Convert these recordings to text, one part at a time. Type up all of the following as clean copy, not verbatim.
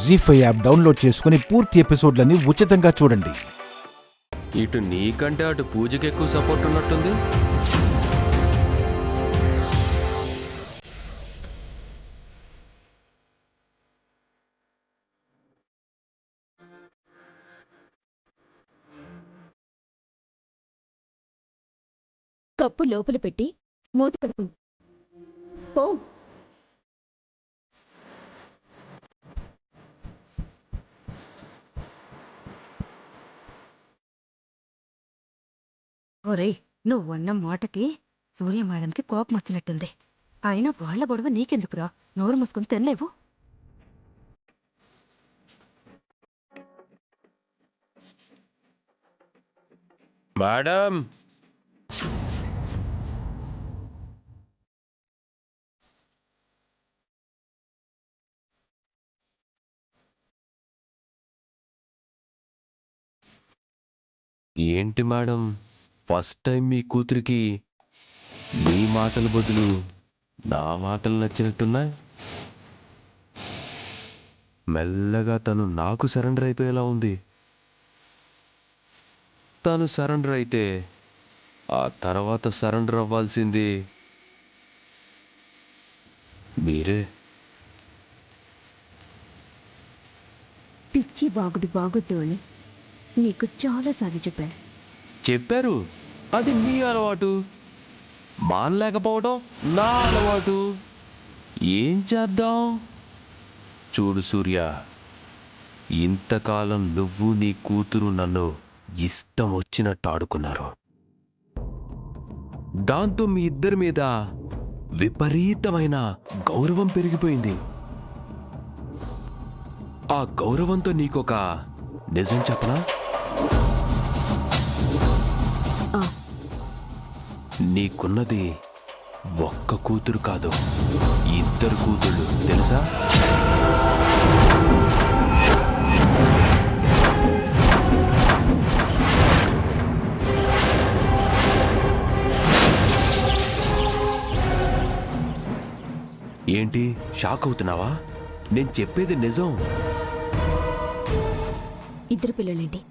జీ5 app download చేసుకుని పూర్తి ఎపిసోడ్లని ఉచితంగా చూడండి. ఇటు నీకంటే అటు పూజకి ఎక్కువ సపోర్ట్ ఉన్నట్టుంది. కప్పు లోపల పెట్టి మూత పెట్టు. పో. ఒరేయ్, నువ్వన్న మాటకి సూర్య మేడంకి కోపం వచ్చినట్టుంది. అయినా వాళ్ళ గొడవ నీకెందుకురా? నోరు మూసుకుని తినలేవు. మేడం, ఏంటి మేడం, ఫస్ట్ టైం మీ కూతురికి మీ మాటల బదులు నా మాటలు నచ్చినట్టున్నాయి. మెల్లగా తను నాకు సరెండర్ అయిపోయేలా ఉంది. తను సరెండర్ అయితే ఆ తర్వాత సరెండర్ అవ్వాల్సింది మీరే. పిచ్చి బాగుడు బాగుద్దు అని నీకు చాలాసార్లు చెప్పాను. చెప్పారు, అది మీ అలవాటు. మానలేకపోవడం నా అలవాటు. ఏం చేద్దాం? చూడు సూర్య, ఇంతకాలం నువ్వు నీ కూతురు నన్ను ఇష్టం వచ్చినట్టు ఆడుకున్నారు. దాంతో మీ ఇద్దరి మీద విపరీతమైన గౌరవం పెరిగిపోయింది. ఆ గౌరవంతో నీకొక నిజం చెప్పనా? నీకున్నది ఒక్క కూతురు కాదు, ఇద్దరు కూతుళ్ళు, తెలుసా? ఏంటి షాక్ అవుతున్నావా? నేను చెప్పేది నిజం. ఇద్దరు పిల్లలేంటి?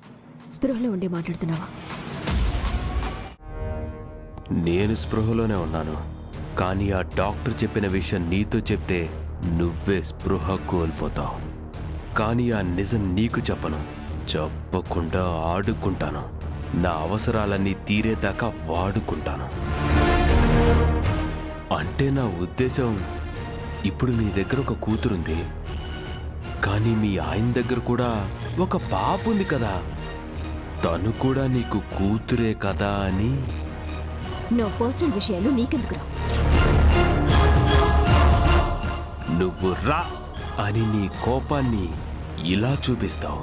స్పృహలో ఉండి మాట్లాడుతున్నావా? నేను స్పృహలోనే ఉన్నాను, కానీ ఆ డాక్టర్ చెప్పిన విషయం నీతో చెప్తే నువ్వే స్పృహ కోల్పోతావు. కానీ ఆ నిజం నీకు చెప్పను. చెప్పకుండా ఆడుకుంటాను. నా అవసరాలన్నీ తీరేదాకా వాడుకుంటాను. అంటే నా ఉద్దేశం, ఇప్పుడు నీ దగ్గర ఒక కూతురుంది, కానీ మీ ఆయన దగ్గర కూడా ఒక పాప ఉంది కదా. తను కూడా నీకు కూతురే కదా అని. నో పర్సనల్ విషయాలు నీకెందుకురా? నువ్వు రా అని నీ కోపాన్ని ఇలా చూపిస్తావు.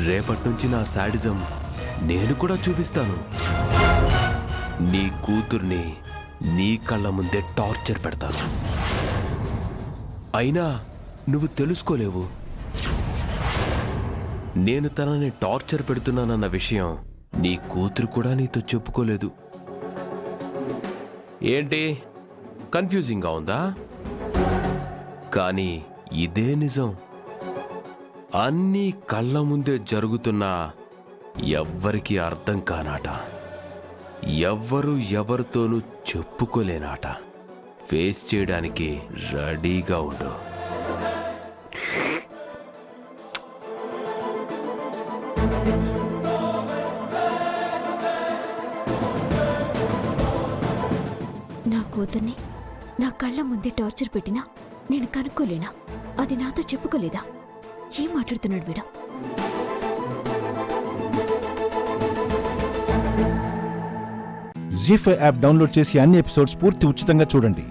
రేపటి నుంచి నా శాడిజం నేను కూడా చూపిస్తాను. నీ కూతుర్ని నీ కళ్ళ ముందే టార్చర్ పెడతాను. అయినా నువ్వు తెలుసుకోలేవు. నేను తనని టార్చర్ పెడుతున్నానన్న విషయం నీ కూతురు కూడా నీతో చెప్పుకోలేదు. ఏంటి, కన్ఫ్యూజింగ్గా ఉందా? కానీ ఇదే నిజం. అన్నీ కళ్ళ ముందే జరుగుతున్నా ఎవ్వరికీ అర్థం కానాట. ఎవ్వరూ ఎవరితోనూ చెప్పుకోలేనాట. ఫేస్ చేయడానికి రెడీగా ఉండు. నా కూతుర్ని నా కళ్ళ ముందే టార్చర్ పెట్టినా నేను కనుక్కోలేనా? అది నాతో చెప్పుకోలేదా? ఏం మాట్లాడుతున్నాడు వీడు? జీ5 యాప్ డౌన్లోడ్ చేసి అన్ని ఎపిసోడ్స్ పూర్తి ఉచితంగా చూడండి.